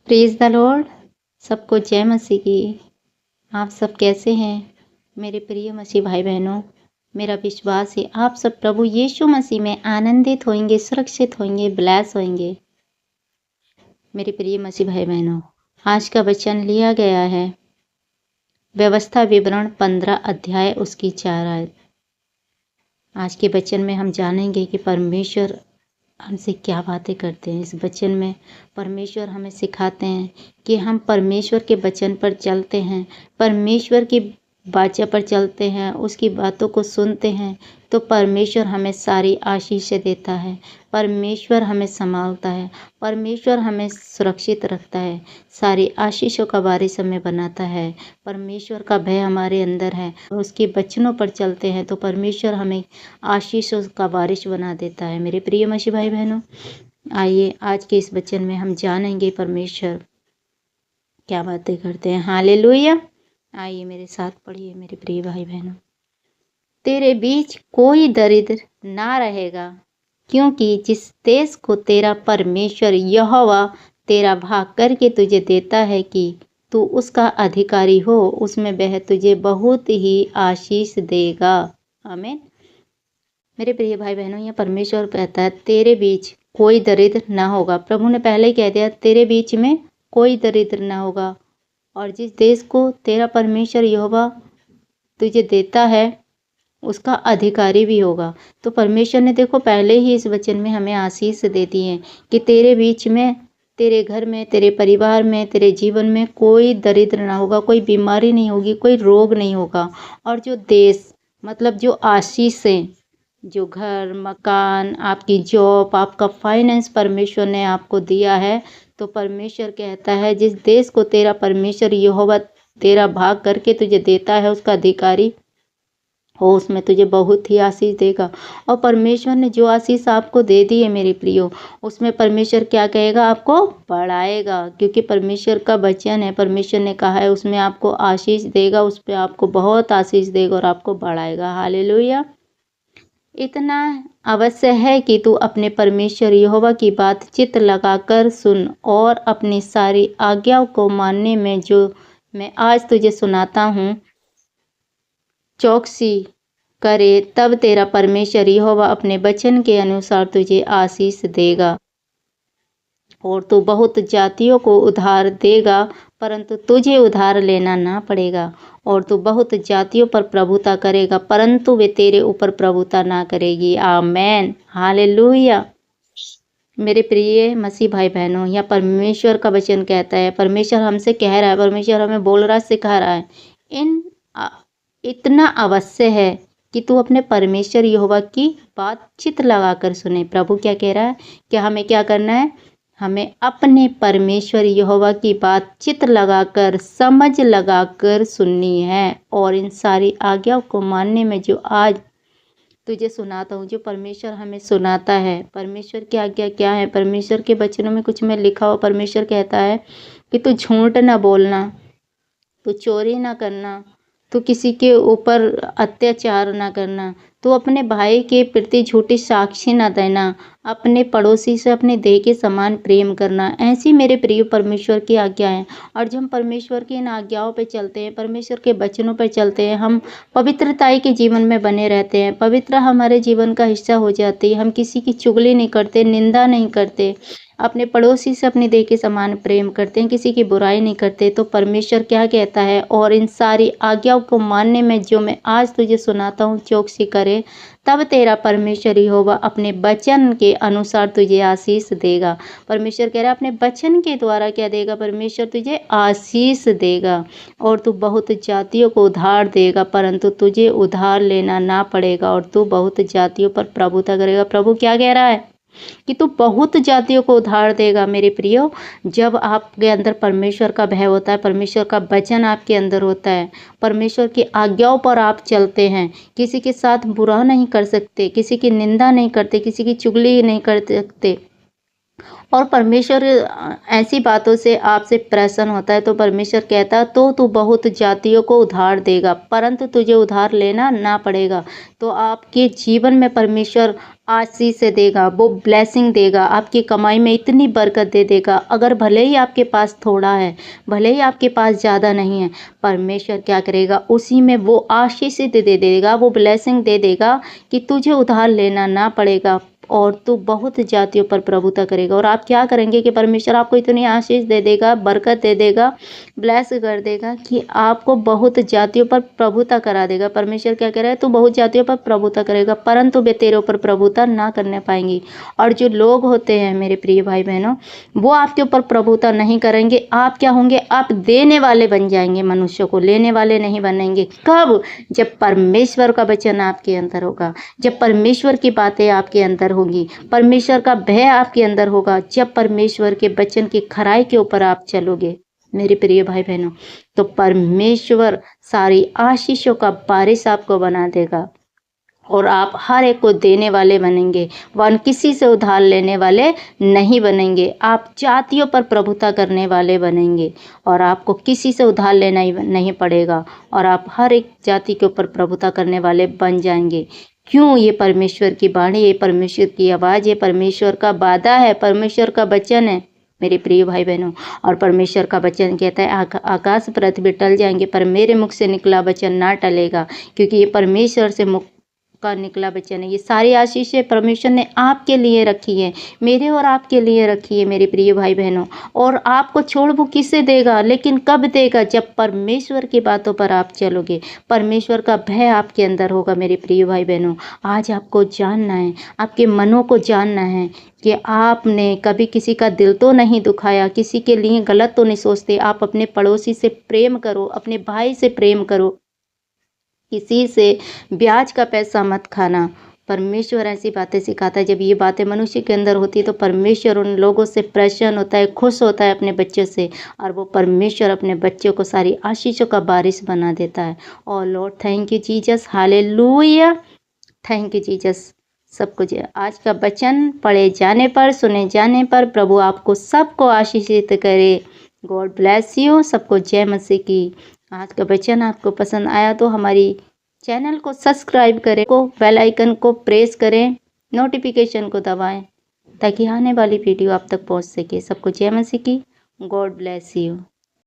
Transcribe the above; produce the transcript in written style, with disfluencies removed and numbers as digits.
Praise the Lord. सबको जय मसीह की। आप सब कैसे हैं मेरे प्रिय मसीह भाई बहनों? मेरा विश्वास है आप सब प्रभु यीशु मसीह में आनंदित होंगे, सुरक्षित होंगे, ब्लेस होंगे। मेरे प्रिय मसीह भाई बहनों, आज का वचन लिया गया है व्यवस्था विवरण 15 अध्याय उसकी 4 आयत। आज के वचन में हम जानेंगे कि परमेश्वर हमसे क्या बातें करते हैं। इस वचन में परमेश्वर हमें सिखाते हैं कि हम परमेश्वर के वचन पर चलते हैं, परमेश्वर की वाचा पर चलते हैं, उसकी बातों को सुनते हैं तो परमेश्वर हमें सारी आशीषें देता है, परमेश्वर हमें संभालता है, परमेश्वर हमें सुरक्षित रखता है, सारी आशीषों का वारिस हमें बनाता है। परमेश्वर का भय हमारे अंदर है, उसके वचनों पर चलते हैं तो परमेश्वर हमें आशीषों का वारिस बना देता है। मेरे प्रिय मसीह भाई बहनों, आइए आज के इस वचन में हम जानेंगे परमेश्वर क्या बातें करते हैं। हालेलुया। आइए मेरे साथ पढ़िए मेरे प्रिय भाई बहनों। तेरे बीच कोई दरिद्र ना रहेगा, क्योंकि जिस देश को तेरा परमेश्वर यहोवा तेरा भाग करके तुझे देता है कि तू उसका अधिकारी हो, उसमें वह तुझे बहुत ही आशीष देगा। आमीन। मेरे प्रिय भाई बहनों, यह परमेश्वर कहता है तेरे बीच कोई दरिद्र ना होगा। प्रभु ने पहले ही कह दिया तेरे बीच में कोई दरिद्र ना होगा, और जिस देश को तेरा परमेश्वर यहोवा तुझे देता है उसका अधिकारी भी होगा। तो परमेश्वर ने देखो पहले ही इस वचन में हमें आशीष दे दी है कि तेरे बीच में, तेरे घर में, तेरे परिवार में, तेरे जीवन में कोई दरिद्र ना होगा, कोई बीमारी नहीं होगी, कोई रोग नहीं होगा। और जो देश मतलब जो आशीषें, जो घर मकान, आपकी जॉब, आपका फाइनेंस परमेश्वर ने आपको दिया है, तो परमेश्वर कहता है जिस देश को तेरा परमेश्वर यहोवा तेरा भाग करके तुझे देता है उसका अधिकारी हो, उसमें तुझे बहुत ही आशीष देगा। और परमेश्वर ने जो आशीष आपको दे दी है मेरे प्रियो, उसमें परमेश्वर क्या कहेगा? आपको बढ़ाएगा, क्योंकि परमेश्वर का वचन है, परमेश्वर ने कहा है उसमें आपको आशीष देगा, उस पर आपको बहुत आशीष देगा और आपको बढ़ाएगा। हालेलुया। इतना अवश्य है कि तू अपने परमेश्वर यहोवा की बात चित्त लगाकर सुन और अपनी सारी आज्ञाओं को मानने में जो मैं आज तुझे सुनाता हूँ चौकसी करे, तब तेरा परमेश्वर यहोवा अपने वचन के अनुसार तुझे आशीष देगा और तू बहुत जातियों को उधार देगा, परंतु तुझे उधार लेना ना पड़ेगा। और तू बहुत जातियों पर प्रभुता करेगा, परंतु वे तेरे ऊपर प्रभुता ना करेगी। आमेन। हालेलुया। मेरे प्रिय मसीह भाई बहनों, यह परमेश्वर का वचन कहता है, परमेश्वर हमसे कह रहा है, परमेश्वर हमें बोल रहा है, सिखा रहा है। इतना अवश्य है कि तू अपने परमेश्वर यहोवा की बात चित्त लगाकर सुने। प्रभु क्या कह रहा है कि हमें क्या करना है? हमें अपने परमेश्वर यहोवा की बात चित्त लगाकर, समझ लगाकर सुननी है और इन सारी आज्ञाओं को मानने में जो आज तुझे सुनाता हूँ, जो परमेश्वर हमें सुनाता है। परमेश्वर की आज्ञा क्या है? परमेश्वर के वचनों में कुछ में लिखा हो, परमेश्वर कहता है कि तू झूठ ना बोलना, तू चोरी ना करना, तो किसी के ऊपर अत्याचार ना करना, तो अपने भाई के प्रति झूठी साक्षी ना देना, अपने पड़ोसी से अपने देह के समान प्रेम करना। ऐसी मेरे प्रिय परमेश्वर की आज्ञा है। और जब हम परमेश्वर की इन आज्ञाओं पे चलते हैं, परमेश्वर के वचनों पर चलते हैं, हम पवित्रताई के जीवन में बने रहते हैं, पवित्र हमारे जीवन का हिस्सा हो जाती है। हम किसी की चुगली नहीं करते, निंदा नहीं करते, अपने पड़ोसी से अपने देह के समान प्रेम करते हैं, किसी की बुराई नहीं करते। तो परमेश्वर क्या कहता है? और इन सारी आज्ञाओं को मानने में जो मैं आज तुझे सुनाता हूँ चौकसी करे, तब तेरा परमेश्वर यहोवा अपने वचन के अनुसार तुझे आशीष देगा। परमेश्वर कह रहा है अपने वचन के द्वारा क्या देगा? परमेश्वर तुझे आशीष देगा और तू बहुत जातियों को उधार देगा, परंतु तुझे उधार लेना ना पड़ेगा और तू बहुत जातियों पर प्रभुता करेगा। प्रभु क्या कह रहा है? कि तू बहुत जातियों को उधार देगा। मेरे प्रियो, जब आपके अंदर परमेश्वर का भय होता है, परमेश्वर का वचन आपके अंदर होता है, परमेश्वर की आज्ञाओं पर आप चलते हैं, किसी के साथ बुरा नहीं कर सकते, किसी की निंदा नहीं करते, किसी की चुगली नहीं कर सकते, और परमेश्वर ऐसी बातों से आपसे प्रसन्न होता है, तो परमेश्वर कहता है तो तू बहुत जातियों को उधार देगा, परंतु तुझे उधार लेना ना पड़ेगा। तो आपके जीवन में परमेश्वर आशीष से देगा, वो ब्लेसिंग देगा, आपकी कमाई में इतनी बरकत दे देगा। अगर भले ही आपके पास थोड़ा है, भले ही आपके पास ज़्यादा नहीं है, परमेश्वर क्या करेगा, उसी में वो आशीष दे देगा, वो ब्लेसिंग दे देगा कि तुझे उधार लेना ना पड़ेगा और तू बहुत जातियों पर प्रभुता करेगा। और आप क्या करेंगे कि परमेश्वर आपको इतनी आशीष दे देगा, बरकत दे देगा, ब्लेस कर देगा कि आपको बहुत जातियों पर प्रभुता करा देगा। परमेश्वर क्या कह रहा है, तू बहुत जातियों पर प्रभुता करेगा, परंतु वे तेरे ऊपर प्रभुता ना करने पाएंगी। और जो लोग होते हैं मेरे प्रिय भाई बहनों, वो आपके ऊपर प्रभुता नहीं करेंगे। आप क्या होंगे, आप देने वाले बन जाएंगे, मनुष्य को लेने वाले नहीं बनेंगे। कब? जब परमेश्वर का वचन आपके अंदर होगा, जब परमेश्वर की बातें आपके अंदर होगी, परमेश्वर का भय आपके अंदर होगा, जब परमेश्वर के वचन की खराई के ऊपर आप चलोगे मेरे प्रिय भाई बहनों, तो परमेश्वर सारी आशीषों का बारिश आपको बना देगा और आप हर एक को देने वाले बनेंगे, वन किसी से उधार लेने वाले नहीं बनेंगे। आप जातियों पर प्रभुता करने वाले बनेंगे और आपको किसी से उधार लेना ही नहीं पड़ेगा और आप हर एक जाति के ऊपर प्रभुता करने वाले बन जाएंगे। क्यों? ये परमेश्वर की वाणी, ये परमेश्वर की आवाज़, ये परमेश्वर का वादा है, परमेश्वर का वचन है मेरे प्रिय भाई बहनों। और परमेश्वर का वचन कहता है आकाश पृथ्वी टल जाएंगे पर मेरे मुख से निकला वचन ना टलेगा, क्योंकि ये परमेश्वर से मुख का निकला वचन है। ये सारी आशीषें परमेश्वर ने आपके लिए रखी है, मेरे और आपके लिए रखी है मेरे प्रिय भाई बहनों। और आपको छोड़ वो किसे देगा, लेकिन कब देगा? जब परमेश्वर की बातों पर आप चलोगे, परमेश्वर का भय आपके अंदर होगा मेरे प्रिय भाई बहनों। आज आपको जानना है, आपके मनों को जानना है कि आपने कभी किसी का दिल तो नहीं दुखाया, किसी के लिए गलत तो नहीं सोचते। आप अपने पड़ोसी से प्रेम करो, अपने भाई से प्रेम करो, किसी से ब्याज का पैसा मत खाना। परमेश्वर ऐसी बातें सिखाता है। जब ये बातें मनुष्य के अंदर होती है तो परमेश्वर उन लोगों से प्रसन्न होता है, खुश होता है अपने बच्चों से, और वो परमेश्वर अपने बच्चों को सारी आशीषों का बारिश बना देता है। और Lord thank you Jesus, hallelujah, thank you Jesus. सब कुछ आज का वचन पढ़े जाने पर, सुने जाने पर प्रभु आपको सबको आशीषित करे। God bless you. सबको जय मसीह की। आज का वचन आपको पसंद आया तो हमारी चैनल को सब्सक्राइब करें, को बेल आइकन को प्रेस करें, नोटिफिकेशन को दबाएं ताकि आने वाली वीडियो आप तक पहुंच सके। सबको जय मसीह की। God bless you.